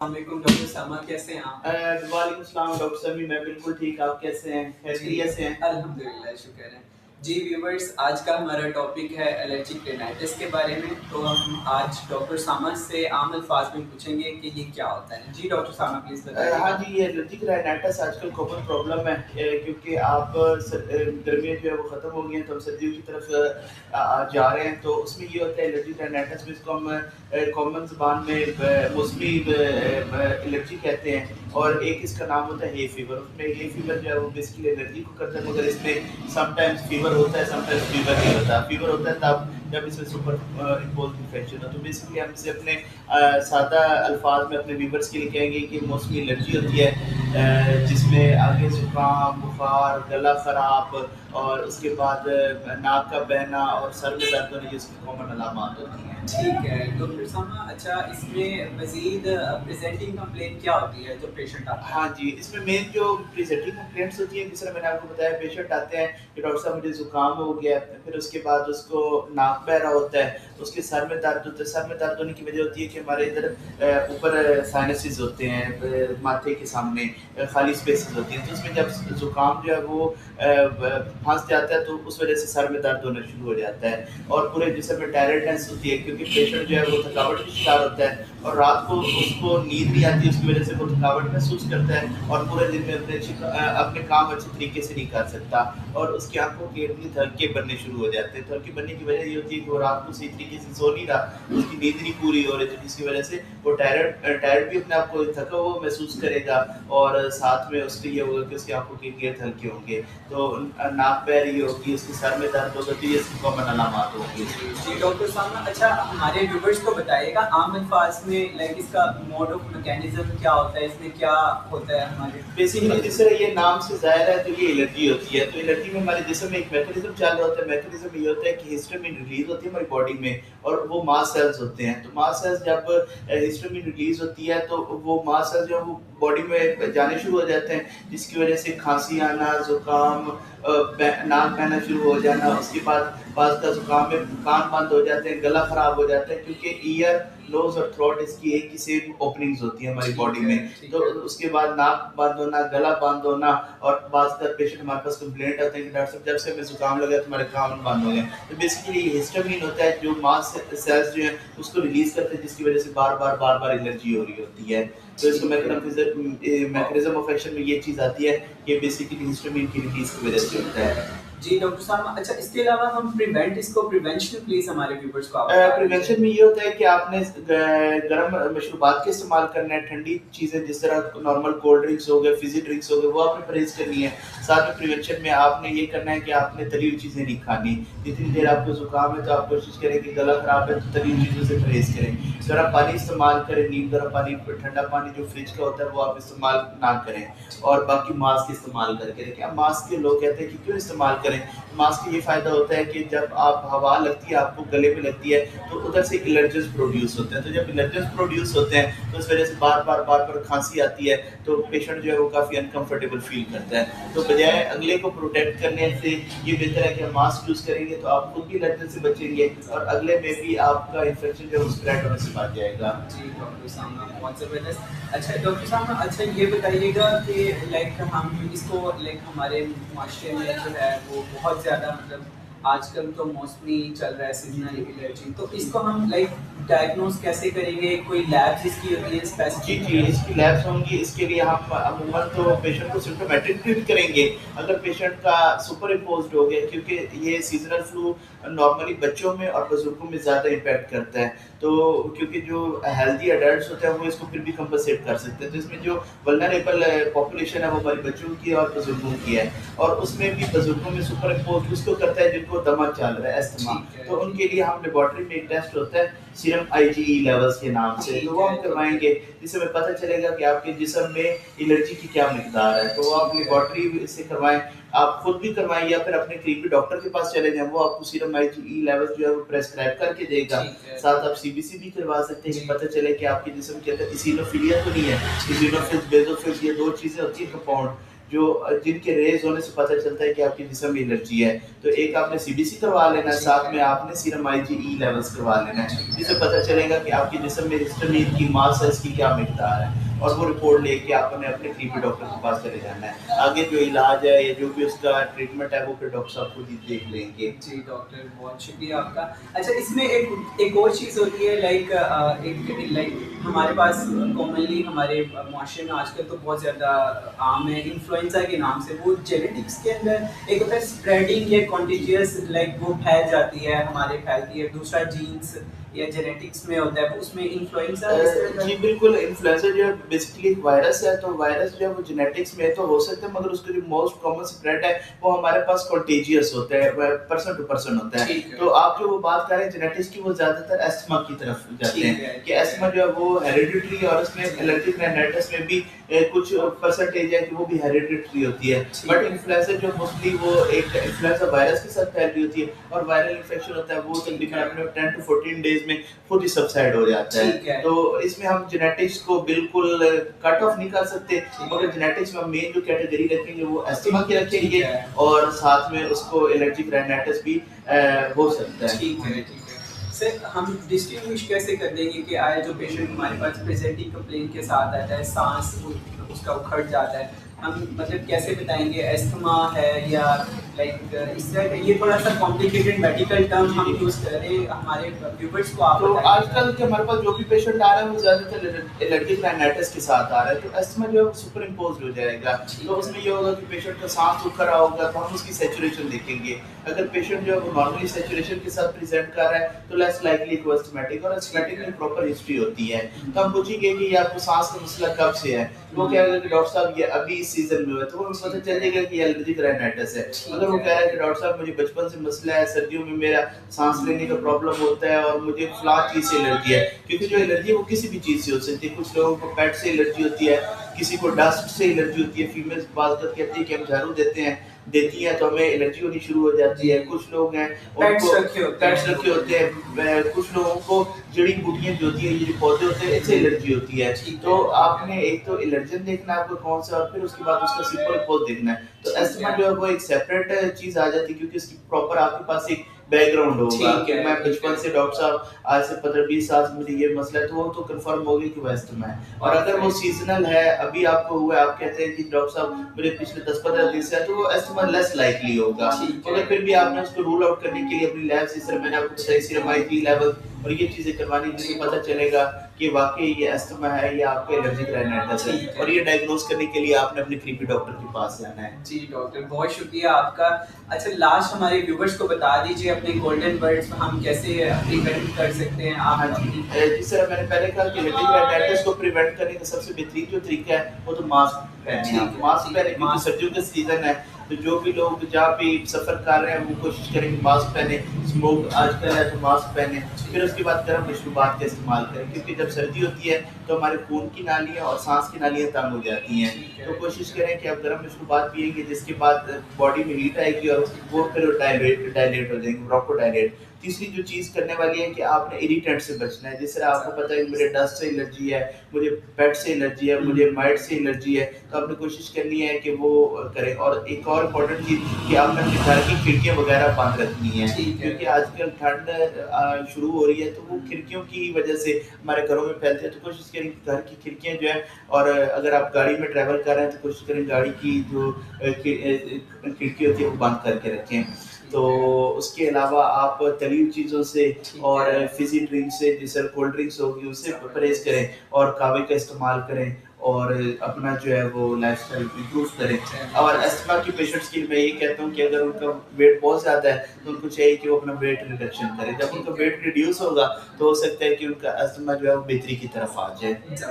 वालेकुम डॉक्टर सामा, कैसे हैं आप? वालेकुम सलाम डॉक्टर समी, मैं बिल्कुल ठीक। आप कैसे हैं? खैरियत से हैं? अल्हम्दुलिल्लाह, शुक्र है। जी व्यूअर्स, आज का हमारा टॉपिक है एलर्जिक रिनाइटिस के बारे में। तो हम आज डॉक्टर सामा से आम अल्फाज में पूछेंगे कि ये क्या होता है। जी डॉक्टर सामा, प्लीज़ हाँ बताइएगा। जी, ये एलर्जिक राइनाइटिस आजकल कॉमन प्रॉब्लम है, क्योंकि आप गर्मियाँ जो है वो ख़त्म हो गई हैं, तो हम सर्दियों की तरफ जा रहे हैं। तो उसमें ये होता है एलर्जिक राइनाइटिस, जिसको हम कॉमन ज़ुबान में मौसमी एलर्जी कहते हैं। और एक इसका नाम होता है हे फीवर। उसमें हे फीवर जो है वो बेसिकली एलर्जी को करता है, मगर इसमें समटाइम्स फीवर होता है, समटाइम्स फीवर नहीं होता। फीवर होता है तब जब इसमें सुपर इम्पोज इन्फेक्शन हो। तो बेसिकली हम इसे अपने सादा अल्फाज में अपने व्यूवर्स के लिए कहेंगे कि मौसमी एलर्जी होती है, जिसमें आगे ज़ुकाम, बुखार, गला ख़राब और उसके बाद नाक का बहना और सर में दर्द होने, जिसकी कॉमन अलामात होती हैं। ठीक है डॉक्टर सामा, अच्छा इसमें मज़ीद प्रेज़ेंटिंग कंप्लेंट क्या होती है जब पेशेंट आता है? हाँ जी, इसमें मेन जो प्रेज़ेंटिंग कंप्लेंट्स होती हैं, जिस तरह मैंने आपको बताया, पेशेंट आते हैं कि डॉक्टर साहब मुझे ज़ुकाम हो गया है, फिर उसके बाद उसको नाक बह रहा होता है, उसके सर में दर्द होता है। सर में दर्द होने की वजह होती है कि हमारे इधर ऊपर साइनसेस होते हैं, माथे के सामने खाली स्पेसेस होती हैं, तो उसमें जब ज़ुकाम जो है वो फँस जाता है, तो उस वजह से सर में दर्द होना शुरू हो जाता है और पूरे जिस्म में टायर्डनेस होती है, क्योंकि पेशेंट जो है वो थकावट का शिकार होता है और रात को उसको नींद नहीं आती, उसकी वजह से वो थकावट महसूस करता है और पूरे दिन में अपने काम अच्छे तरीके से नहीं कर सकता और उसकी आंखों के इर्द हल्के बनने शुरू हो जाते हैं। तो हल्के बनने की वजह ये होती है कि वो रात को सही तरीके से सो नहीं रहा, उसकी नींद नहीं पूरी हो रही, तो जिसकी वजह से वो टायर्ड भी अपने आप को थका हुआ महसूस करेगा और साथ में उसके ये होगा कि उसकी आंखों के गिर्द हल्के होंगे, तो नाक बह रही होगी, उसके सर में दर्द होगा, तो ये इसकी कॉमन अलामत होंगी। जी डॉक्टर साहब, अच्छा हमारे व्यूवर्स को बताइएगा आम अल्फाज में लाइक इसका मोड ऑफ मैकेनिज्म क्या होता है, इसमें क्या होता है हमारे बेसिकली जिस तरह ये नाम से ज़ाहिर है, तो ये एलर्जी होती है। तो एलर्जी में हमारे जिस्म में एक मैकेनिज्म चल रहा होता है। मैकेनिज्म ये होता है कि हिस्टामिन रिलीज़ होती है हमारी बॉडी में और वो मास्ट सेल्स होते हैं। तो मास्ट सेल्स जब हिस्टामिन रिलीज़ होती है, तो वो मास्ट सेल्स जो है वो बॉडी में जाने शुरू हो जाते हैं, जिसकी वजह से खाँसी आना, ज़ुकाम, नाक बहना शुरू हो जाना, उसके बाद बाज़ का ज़ुकाम में कान बंद हो जाते हैं, गला ख़राब हो जाता है, क्योंकि ईयर, नोज़ और थ्रोट इसकी एक ही सेम ओपनिंग्स होती हैं हमारी बॉडी में। तो उसके बाद नाक बंद होना, गला बंद होना और बाज़ पेशेंट हमारे पास कंप्लेंट आते हैं कि डॉक्टर साहब जब से हमें ज़ुकाम लगा तो हमारे कान बंद हो गए। तो बेसिकली ये हिस्टामिन होता है जो मास्ट सेल्स जो हैं उसको रिलीज़ करते हैं, जिसकी वजह से बार-बार एलर्जी हो रही होती है। तो इसको मैकेनिज़्म ऑफ एक्शन में ये चीज़ आती है कि बेसिकली हिस्टामिन की रिलीज़ की वजह से होता है। जी डॉक्टर साहब, अच्छा इसके अलावा हम प्रिवेंशन प्लीज हमारे व्यूवर्स को आप बता दीजिए। प्रिवेंशन में ये होता है कि आपने गर्म मशरूबात के इस्तेमाल करना है, ठंडी चीज़ें जिस तरह नॉर्मल कोल्ड ड्रिंक्स हो गए, फिज़ी ड्रिंक्स हो गए, वो आपने परहेज़ करनी है। साथ में प्रिवेंशन में आपने ये करना है कि आपने तली हुई चीज़ें नहीं खानी। जितनी देर आपको ज़ुकाम है तो आप कोशिश करें कि गला ख़राब है तो तली हुई चीज़ों से परहेज़ करें। गर्म पानी इस्तेमाल करें, नीम गर्म पानी, ठंडा पानी जो फ्रिज का होता है वो आप इस्तेमाल ना करें और बाकी मास्क इस्तेमाल करके रखें। अब मास्क के लोग कहते हैं कि क्यों इस्तेमाल करें? मास्क का ये फ़ायदा होता है कि जब आप हवा लगती है, आपको गले में लगती है, तो उधर से एलर्जेंस प्रोड्यूस होते हैं। तो जब एलर्जेंस प्रोड्यूस होते हैं, तो इस वजह से बार-बार खाँसी आती है, तो पेशेंट जो है वो काफ़ी अनकम्फर्टेबल फ़ील करता है। तो बजाय अगले को प्रोटेक्ट करने से ये बेहतर है कि हम मास्क यूज़ करेंगे, तो आप खुद भी एलर्जन से बचेंगे और अगले में भी आपका इन्फेक्शन जो है वो स्प्रेड होने से बच जाएगा। जी डॉक्टर साहब, बहुत ज़बरदस्त। अच्छा डॉक्टर साहब, अच्छा ये बताइएगा कि लाइक हम इसको लाइक हमारे माशरे में जो है वो बहुत ज़्यादा मतलब आजकल तो मौसमी चल रहा है सीजनल एलर्जी, तो इसको हम लाइक डायग्नोज कैसे करेंगे? कोई लैब्स इसकी होती है जी, स्पेसिफिक? जी, इसकी लैब्स होंगी। इसके लिए हम अमूमन तो पेशेंट को सिम्प्टोमेटिक ट्रीट करेंगे। अगर पेशेंट का सुपर इम्पोज़्ड हो गया, क्योंकि ये सीज़नल फ्लू नॉर्मली बच्चों में और बुज़ुर्गों में ज़्यादा इम्पैक्ट करता है। तो क्योंकि जो हेल्दी एडल्ट्स होते हैं वो इसको फिर भी कंपनसेट कर सकते हैं। तो इसमें जो वल्नरेबल पॉपुलेशन है वो हमारे बच्चों की और बुज़ुर्गों की है और उसमें भी बुज़ुर्गों में सुपर इम्पोज़्ड उसको करता है जिनको दमा चल रहा है, अस्थमा। तो उनके लिए हम लेबोरेटरी में एक टेस्ट होता है सीरम आईजीई लेवल्स के नाम से, तो वो हम करवाएँगे, जिससे हमें पता चलेगा कि आपके जिस्म में एलर्जी की क्या मिकदार है। तो वो आप लेबोरेटरी से करवाएँ, आप खुद भी करवाएँ या फिर अपने करीबी डॉक्टर के पास चले जाएँ, वो आपको सीरम आईजीई लेवल्स जो है वो प्रिस्क्राइब करके देगा। साथ आप सीबीसी भी करवा सकते हैं कि पता चले कि आपके जिस्म के अंदर इसिनोफिलिया तो नहीं है। इसिनोफिल्स, बेसोफिल्स ये 2 चीज़ें होती हैं कंपाउंड, जो जिनके रेज़ होने से पता चलता है कि आपके जिस्म में एलर्जी है। तो एक आपने सीबीसी करवा लेना है, ठीक साथ है। में आपने सीरम आईजीई लेवल्स करवा लेना है, ठीक जिससे है। पता चलेगा कि आपके जिस्म में हिस्टामीन की मास है, इसकी क्या मिकदार है। और वो रिपोर्ट लेके आपने अपने क्लिनिक डॉक्टर के पास चले जाना है। आगे जो इलाज है या जो भी उसका ट्रीटमेंट है वो फिर डॉक्टर साहब खुद ही देख लेंगे। जी डॉक्टर, बहुत शुक्रिया आपका। अच्छा, इसमें एक और चीज़ होती है, हमारे पास कॉमनली हमारे माशरे में आजकल तो बहुत ज़्यादा आम है इन्फ्लुएंजा के नाम से, वो जेनेटिक्स के अंदर एक होता है स्प्रेडिंग या कॉन्टेजियस, वो फैल जाती है, हमारे फैलती है। दूसरा जीन्स या जेनेटिक्स में होता है, वो उसमें इन्फ्लुएंजा इस तरह का। जी बिल्कुल, इन्फ्लुएंजा जो है बेसिकली एक वायरस है, तो वायरस जो है वो जेनेटिक्स में तो हो सकता है, मगर उसका जो मोस्ट कॉमन स्प्रेड है वो हमारे पास कंटेजियस होता है, पर्सन टू पर्सन होता है। ठीक है। तो आप जो वो बात कर रहे हैं जेनेटिक्स की, वो ज़्यादातर अस्थमा की तरफ जाते ठीक हैं है, कि अस्थमा जो है वो हेरिडिटरी, और उसमें जी। एलर्जिक राइनाइटिस में भी कुछ परसेंटेज है कि वो भी हेरिडिटरी होती है। ठीक बट है। इन्फ्लुएंजा जो मोस्टली वो एक इन्फ्लुएंजा वायरस के साथ फैल रही होती है, और वायरल इन्फेक्शन होता है, वो ठीक तकरीबन है। अपने 10 टू 14 डेज़ में खुद ही सबसाइड हो जाता है। ठीक है। तो इसमें हम जेनेटिक्स को बिल्कुल कट ऑफ नहीं कर सकते, ठीक मगर है। जेनेटिक्स में हम मेन जो कैटेगरी रखेंगे वो अस्थमा की ठीक रखेंगे, है। और साथ में उसको एलर्जिक राइनाइटिस भी हो सकता है। ठीक है, ठीक है। सर, हम डिस्टिंग्विश कैसे कर देंगे कि आया जो पेशेंट हमारे पास प्रेजेंटिंग कंप्लेन के साथ आता है, साँस उसका उखड़ जाता है, हम मतलब कैसे बताएँगे अस्थमा है या इस तरह का, ये थोड़ा-सा कॉम्प्लिकेटेड मेडिकल टर्म हम यूज़ कर रहे हैं, हमारे व्यूअर्स को आप तो बताइए। आजकल के हमारे पास जो भी पेशेंट आ रहा है वो ज़्यादातर एलर्जिक राइनाइटिस के साथ आ रहा है, तो अस्थमा जो है वो सुपर इम्पोज्ड हो जाएगा। ठीक तो है। उसमें ये होगा कि पेशेंट का साँस रुक रहा होगा, तो हम उसकी सैचुरेशन देखेंगे। अगर पेशेंट जो है वो नॉर्मली सैचुरेशन के साथ प्रेज़ेंट कर रहा है, तो लेस लाइकली को अस्थमैटिक, और अस्थमैटिक में प्रॉपर हिस्ट्री होती है। तो हम पूछेंगे कि ये आपको साँस का मसला कब से है? वो कहेगा कि डॉक्टर साहब ये अभी इस सीज़न में हुआ है, तो हमें पता चल जाएगा कि ये एलर्जिक राइनाइटिस है। अगर वो कह रहा है कि डॉक्टर साहब मुझे बचपन से मसला है, सर्दियों में मेरा साँस लेने का प्रॉब्लम होता है और मुझे फलाँ चीज़ से एलर्जी है, क्योंकि जो एलर्जी है वो किसी भी चीज़ से हो सकती है। कुछ लोगों को पेट से एलर्जी होती है, किसी को डस्ट से एलर्जी होती है, फीमेल्स बात कहती है कि हम झाड़ू देती हैं तो हमें एलर्जी होनी शुरू हो जाती है। कुछ लोग हैं पेट्स उनको रखे होते हैं। पेट्स रखे होते हैं, कुछ लोगों को जड़ी-बूटियाँ जो होती हैं, ये जो पौधे होते हैं, इनसे एलर्जी होती है। ठीक तो है। आपने एक तो एलर्जन देखना है आपको कौन सा, और फिर उसके बाद उसका सिंपल कॉज देखना है। तो ठीक अस्थमा है। जो है वो एक सेपरेट चीज़ आ जाती है, क्योंकि उसकी प्रॉपर आपके पास एक बैकग्राउंड होगा ठीक कि है, मैं ठीक बचपन है। से डॉक्टर साहब आज से 15-20 साल से मुझे ये मसला है, तो वो तो कन्फर्म हो गई कि वो अस्थमा है। और अगर वो सीज़नल है, अभी आपको हुआ है, आप कहते हैं कि डॉक्टर साहब मुझे पिछले 10-15 दिन से है, तो वो अस्थमा लेस लाइकली होगा। ठीक है। मगर फिर भी आपने उसको रूल आउट करने के लिए अपनी लैब से, सर मैंने आपको बताई सीरम आईजी लेवल और ये चीज़ें करवानी, जिससे पता चलेगा कि वाक़ई ये अस्थमा है या आपको एलर्जिक राइनाइटिस ठीक है। है। और ये डायग्नोज़ करने के लिए आपने अपने क्लिनिक डॉक्टर के पास जाना है। जी डॉक्टर, बहुत शुक्रिया आपका। अच्छा, लास्ट हमारे व्यूवर्स को बता दीजिए अपने गोल्डन वर्ड्स हम कैसे प्रिवेंट कर सकते हैं आप हाँ जी। अपनी। जिस तरह मैंने पहले कहा कि एलर्जिक राइनाइटिस को प्रिवेंट करने का सबसे बेहतरीन जो तरीका है वो तो मास्क पहने ठीक आप। है, मास्क ठीक है, पहने, क्योंकि मास्क। सर्दियों का सीज़न है, तो जो भी लोग जहाँ पे सफ़र कर रहे हैं वो कोशिश करें कि मास्क पहने। स्मोक आजकल है तो मास्क पहने। फिर उसके बाद गर्म मशरूबात का इस्तेमाल करें, क्योंकि जब सर्दी होती है तो हमारे खून की नालियाँ और सांस की नालियाँ तंग हो जाती हैं। ठीक है। तो कोशिश करें कि आप गर्म मशरूबात पिएंगे, जिसके बाद बॉडी में हीट आएगी और वो फिर डायलेट हो जाएंगे, ब्रोंकोडायलेट। तीसरी जो चीज़ करने वाली है कि आपने इरिटेंट से बचना है। जिस तरह आपको पता है कि मुझे डस्ट से एलर्जी है, मुझे पेट से एलर्जी है, मुझे माइट से एलर्जी है, तो आपने कोशिश करनी है कि वो करें। और एक और इम्पोर्टेंट चीज़ कि आपने अपने घर की खिड़कियाँ वगैरह बंद रखनी है, ठीक है। क्योंकि आजकल ठंड शुरू हो रही है, तो वो खिड़कियों की वजह से हमारे घरों में फैलती है। तो कोशिश करें कि घर की खिड़कियाँ जो है, और अगर आप गाड़ी में ट्रैवल कर रहे हैं तो कोशिश करें गाड़ी की जो खिड़की होती है वो बंद करके रखें। तो उसके अलावा आप तली हुई चीज़ों से ठीक और है। फ़िज़ी ड्रिंक से, जैसे कोल्ड ड्रिंक्स होगी, उससे परहेज़ करें और कहवे का इस्तेमाल करें, और अपना जो है वो लाइफ़स्टाइल इम्प्रूव करें। और अस्थमा के पेशेंट्स के लिए मैं ये कहता हूँ कि अगर उनका वेट बहुत ज़्यादा है तो उनको चाहिए कि वो अपना वेट रिडक्शन करें। जब उनका वेट रिड्यूस होगा तो हो सकता है कि उनका अस्थमा जो है वो बेहतरी की तरफ आ जाए।